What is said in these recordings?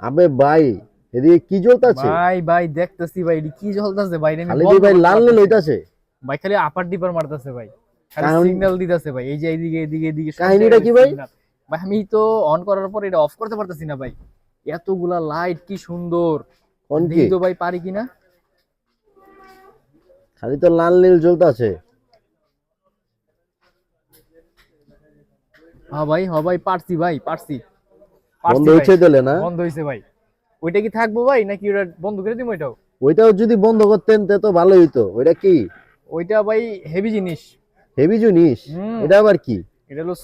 আবে ভাই, এদিকে কি জ্বলতাছে? ভাই ভাই দেখতেছি ভাই এটি কি জ্বলতেছে ভাই, এটা আমি খালি দিয়ে বন্ধ ভাই করতে লাল নীল পারতেছি না। হইতাছে। ভাই খালি আপার ডিপার মারতেছে ভাই, খালি কারণ সিগন্যাল দিতেছে ভাই, এই যে এইদিকে এদিকে এদিকে সব কাহিনীটা জায়গায় কি ভাই? সিগন্যাল। ভাই আমি তো অন করার পর এটা অফ করতে পারতেছি না ভাই, এতগুলা লাইট কি সুন্দর। কোন কি? দেখি তো ভাই পারি কিনা। খালি তো লাল নীল জ্বলতাছে। হ্যাঁ ভাই পারছি ভাই, পারছি বন্ধ পারছি ভাই। হইছে দিলে না? বন্ধ হয়েছে ভাই। ওইটা কি থাকবো ভাই নাকি ওটা বন্ধ করে দিব ওইটাও? ওইটাও যদি বন্ধ করতেন তে তো ভালোই হইতো। ওইটা কি? ওইটা ভাই হেভি জিনিস। হেভি জিনিস? হুম। এটা আবার কি? এটা হলো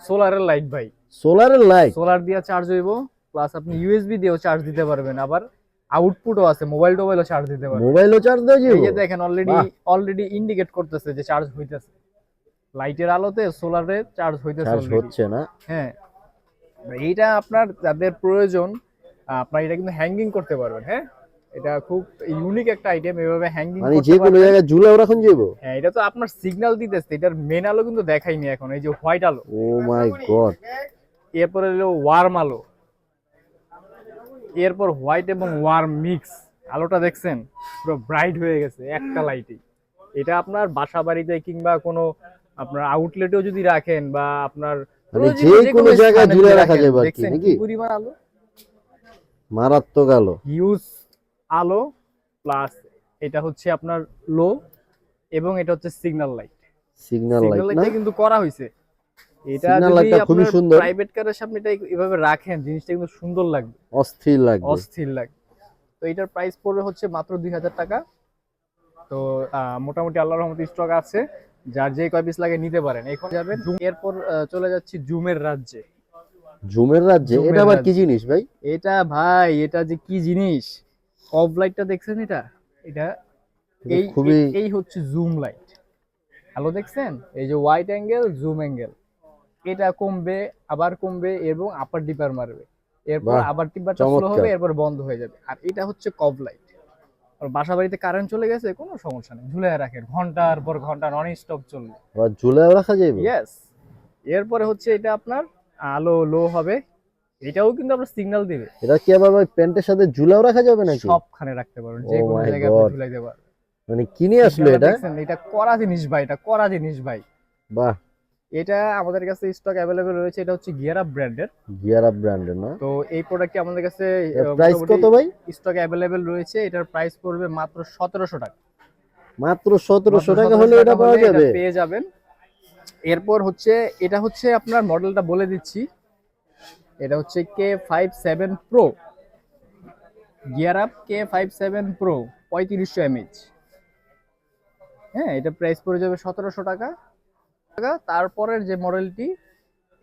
সোলারের লাইট ভাই। সোলারের লাইট? সোলার দিয়ে চার্জ হইব, প্লাস আপনি ইউএসবি দিয়েও চার্জ দিতে পারবেন, আবার আউটপুটও আছে, মোবাইল টোবাইলও চার্জ দিতে পারবেন। মোবাইলও চার্জ দেওয়া এই যাবে? যে দেখেন অলরেডি বাহ, অলরেডি ইন্ডিকেট করতেছে যে চার্জ হইতেছে, লাইটের আলোতে সোলারে চার্জ হইতেছে চার্জ অলরেডি। হচ্ছে না? হ্যাঁ, এইটা আপনার যাদের প্রয়োজন, আপনার এটা কিন্তু হ্যাঙ্গিং করতে পারবেন। হ্যাঁ, এটা খুব ইউনিক একটা আইটেম, এভাবে হ্যাঙ্গিং মানে করতে যে কোনো পারবেন। জায়গায় ঝুলাও রাখুন যাবো? হ্যাঁ, এটা তো আপনার সিগন্যাল দিতেছে, এটার মেন আলো কিন্তু দেখাইনি এখন, এই যে হোয়াইট আলো। ও মাই গড। এরপরে হলো ওয়ার্ম আলো, এরপর হোয়াইট এবং ওয়ার্ম মিক্স। আলোটা দেখছেন পুরো ব্রাইট হয়ে গেছে একটা লাইটে। এটা আপনার বাসা বাড়িতে কিংবা কোনো আপনার আউটলেটেও যদি রাখেন, বা আপনার মানে প্রয়োজনীয় যে কোনো কোনো জায়গায় স্থানে ঝুলে যদি রাখা রাখেন, যাবে আর কি, দেখছেন কি নাকি? পরিমাণ আলো, মারাত্মক আলো। হিউজ আলো। প্লাস এটা হচ্ছে আপনার লো, এবং এটা হচ্ছে signal light. Signal signal light না? লাইটটা কিন্তু করা হয়েছে। এটা সিগন্যাল যদি লাইটটা খুবই আপনার সুন্দর। প্রাইভেট কারের সামনে এটা এভাবে রাখেন, জিনিসটা কিন্তু সুন্দর লাগবে, অস্থির লাগবে। অস্থির লাগবে। তো এটার প্রাইস পড়বে হচ্ছে মাত্র 2000 টাকা। তো মোটামুটি আল্লাহর রহমতে স্টক আছে, যার যে কয় পিস লাগে নিতে পারেন। এখন যাবেন এরপর চলে যাচ্ছি জুমের রাজ্যে। ঝুমের রাজ্যে? এটা জুমের আবার কি রাজ্যে জিনিস ভাই? এটা ভাই, এটা যে কি জিনিস, কব লাইটটা দেখছেন এটা? এটা এটা এই খুবই। এই হচ্ছে জুম লাইট। আলো দেখছেন, এই যে ওয়াইড অ্যাঙ্গেল জুম অ্যাঙ্গেল, এটা কমবে আবার কমবে এবং আপার ডিপার মারবে, এরপর বাহ, আবার টিপারটা স্লো হবে, চমৎকার। এরপর বন্ধ হয়ে যাবে। আর এটা হচ্ছে কব লাইট। আর বাসা বাড়িতে কারেন্ট চলে গেছে কোনো সমস্যা নেই, ঝুলে রাখেন, ঘন্টার পর ঘন্টা নন স্টপ চলবে। আবার ঝুলাও রাখা যাবে? ইয়েস। এরপরে হচ্ছে এটা আপনার আলো লো হবে, এটাও কিন্তু আপনার সিগন্যাল দিবে। এটা কি আবার ভাই প্যান্টের সাথে ঝুলাও রাখা যাবে নাকি? সবখানে রাখতে পারবেন, ও যে কোনো মাই জায়গায় আপনি গড। ঝুলাইতে পারবেন। মানে কিনে আসলো সিগন্যালটা এটা? দেখছেন, এটা করা জিনিস ভাই, এটা করা জিনিস ভাই। বাহ। এটা আমাদের কাছে স্টক অ্যাভেলেবেল রয়েছে, এটা হচ্ছে গিয়ার আপ ব্র্যান্ডের। গিয়ার আপ ব্র্যান্ডের না? তো এই প্রোডাক্টটি আমাদের কাছে প্রাইস মোটামুটি কত ভাই? স্টক অ্যাভেলেবেল রয়েছে। এটার প্রাইস পড়বে মাত্র 1700 টাকা। মাত্র মাত্র 1700 টাকা হলে 1700 এটা টাকা হলে পাওয়া এটা যাবে? পেয়ে যাবেন। এরপর হচ্ছে এটা হচ্ছে আপনার মডেলটা বলে দিচ্ছি, এটা হচ্ছে K57 Pro, gear up K57 Pro, 3500 mAh। হ্যাঁ, এটা প্রাইস পড়ে যাবে 1700 টাকা। তারপরের যে মডেলটি,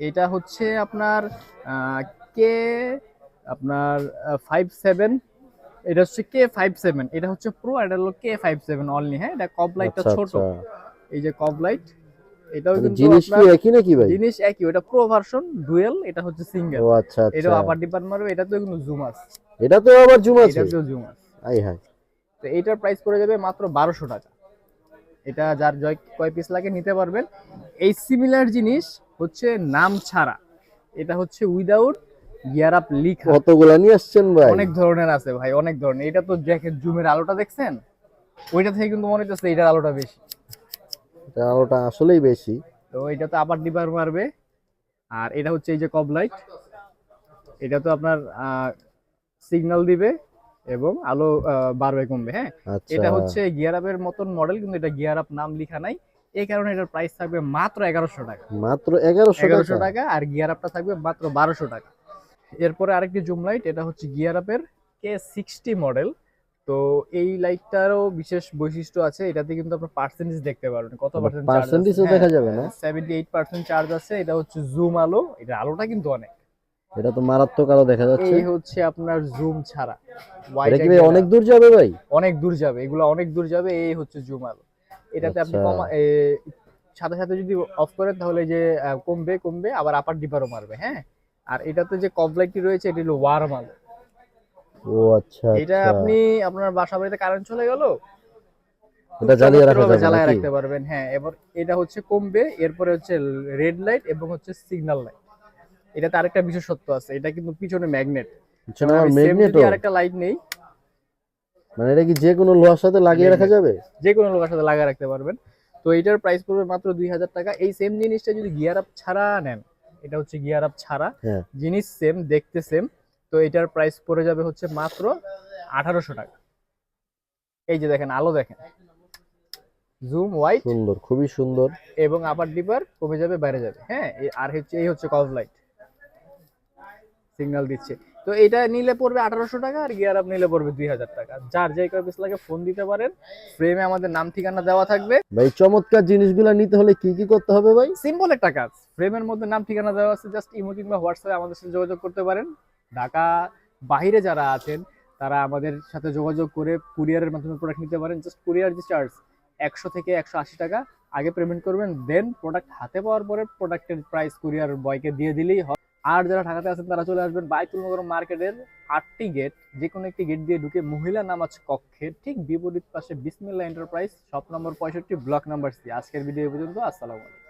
এটা হচ্ছে আপনার কে আপনার 57, এটা হচ্ছে K57, এটা হচ্ছে প্রো, এটা হলো K57 অনলি। হ্যাঁ, এটা কব লাইটটা আচ্ছা ছোট, আচ্ছা। এই যে কব লাইট, এটাও মানে কিন্তু জিনিস কি আপনার একই নাকি ভাই? জিনিস একই। ওটা প্রো ভার্সন ডুয়েল, এটা হচ্ছে ও সিঙ্গেল। আচ্ছা এটাও আচ্ছা। আপার ডিপার মারবে, এটাতেও কিন্তু জুম আছে, এটা তো আবার জুম আছে? এটাতেও জুম আছে। আই হাই। তো এইটার প্রাইস পড়ে যাবে মাত্র 1200 টাকা। এটা যার জয় কয় পিস লাগে নিতে পারবেন। এই সিমিলার জিনিস হচ্ছে নাম ছাড়া, এটা হচ্ছে উইদাউট গিয়ার আপ লিখা। কতগুলা নিয়ে আসছেন ভাই? অনেক ধরনের আছে ভাই, অনেক ধরনের। এটা তো দেখেন জুমের আলোটা দেখছেন, ওইটা থেকে কিন্তু মনে হচ্ছে এটার আলোটা বেশি। এটা আলোটা আসলেই বেশি। তো এটা তো আবার ডিবার মারবে। আর এটা হচ্ছে এই যে কব লাইট, এটা তো আপনার সিগন্যাল দিবে এবং আলো বাড়বে কমবে। হ্যাঁ, আচ্ছা। এটা হচ্ছে গিয়ার আপের মতন মডেল, কিন্তু এটা গিয়ার আপ নাম লেখা নাই, এই কারণে এটার প্রাইস থাকবে মাত্র 1100 টাকা। মাত্র 1100 টাকা? 1100 টাকা, আর গিয়ার আপটা থাকবে মাত্র 1200 টাকা। এরপরে আরেকটি জুম লাইট, এটা হচ্ছে গিয়ার আপের K60 মডেল। তো এই লাইটটারও বিশেষ বৈশিষ্ট্য আছে, এটাতে কিন্তু আপনার পার্সেন্টেজ দেখতে পারবেন, কত পার্সেন্ট চার্জ আছে। পার্সেন্টেজও হ্যাঁ, দেখা যাবে না? 78% চার্জ আছে। এটা হচ্ছে জুম আলো, এটা আলোটা কিন্তু অনেক। এটা তো মারাত্মক আলো দেখা যাচ্ছে। এই হচ্ছে আপনার জুম ছাড়া ওয়াইড এটা কি ভাই অ্যাঙ্গেল, অনেক দূর যাবে ভাই? অনেক দূর যাবে, এগুলো অনেক দূর যাবে। এই হচ্ছে জুম আলো, এটাতে আপনি আচ্ছা। সাথে সাথে যদি অফ করেন তাহলে যে কমবে কমবে, আবার আপার ডিপারও মারবে। হ্যাঁ, আর এটাতে যে কব লাইটটি রয়েছে, এটি হলো ওয়ার্ম আলো। ও আচ্ছা এটা আচ্ছা। আপনি আপনার বাসা বাড়িতে কারেন্ট চলে গেল, খুব এটা জ্বালিয়ে চমৎকার রাখা ভাবে যাবে জ্বালায় নাকি? রাখতে পারবেন। হ্যাঁ, এবার এটা হচ্ছে কমবে, এরপরে হচ্ছে রেড লাইট এবং হচ্ছে সিগন্যাল লাইট। এটাতে আরেকটা বিশেষত্ব আছে, এটা কিন্তু পিছনে ম্যাগনেট। পিছনে আবার আমি সেম ম্যাগনেটও, যদি আরেকটা লাইট নেই, মানে এটা কি যে কোনো লোহার সাথে লাগিয়ে রাখা যাবে? যে কোনো লোকের সাথে লাগিয়ে রাখতে পারবেন। তো এটার প্রাইস পড়বে মাত্র 2000 টাকা। এই সেম জিনিসটা যদি গিয়ার আপ ছাড়া নেন, এটা হচ্ছে গিয়ার আপ ছাড়া, হ্যাঁ। জিনিস সেম, দেখতে সেম, তো এটার প্রাইস পড়ে যাবে হচ্ছে মাত্র 1800 টাকা। এই যে দেখেন, আলো দেখেন, জুম হোয়াইট সুন্দর, খুবই সুন্দর। এবং আপার ডিপার কমে যাবে, বাইরে যাবে। হ্যাঁ, আর হচ্ছে এই হচ্ছে কজ লাইট, সিগন্যাল দিচ্ছে। তো এটা নিলে পড়বে 1800 টাকা, আর গিয়ার আপ নিলে পড়বে 2000 টাকা। যার যে কয় পিস লাগে ফোন দিতে পারেন। ফ্রেমে আমাদের নাম ঠিকানা দেওয়া থাকবে। ভাই চমৎকার জিনিসগুলো নিতে হলে কি কি করতে হবে ভাই? সিম্পল একটা কাজ, ফ্রেমের মধ্যে নাম ঠিকানা দেওয়া আছে, জাস্ট ইমো কিংবা হোয়াটসঅ্যাপে আমাদের সাথে যোগাযোগ করতে পারেন। ঢাকা বাইরে যারা আছেন তারা আমাদের সাথে যোগাযোগ করে কুরিয়ারের মাধ্যমে প্রোডাক্ট নিতে পারেন। জাস্ট কুরিয়ার যে চার্জ 100 থেকে 180 টাকা আগে পেমেন্ট করবেন, দেন প্রোডাক্ট হাতে পাওয়ার পরে প্রোডাক্টের প্রাইস কুরিয়ার বয়কে দিয়ে দিলেই হয়। আর যারা ঢাকাতে আছেন তারা চলে আসবেন বায়তুল মোকাররম মার্কেটের 8টি গেট, যে কোনো একটি গেট দিয়ে ঢুকে মহিলা নামাজ কক্ষের ঠিক বিপরীত পাশে Bismillah enterprise, shop number 65, block number C. আজকের ভিডিও পর্যন্ত, আসসালামু আলাইকুম।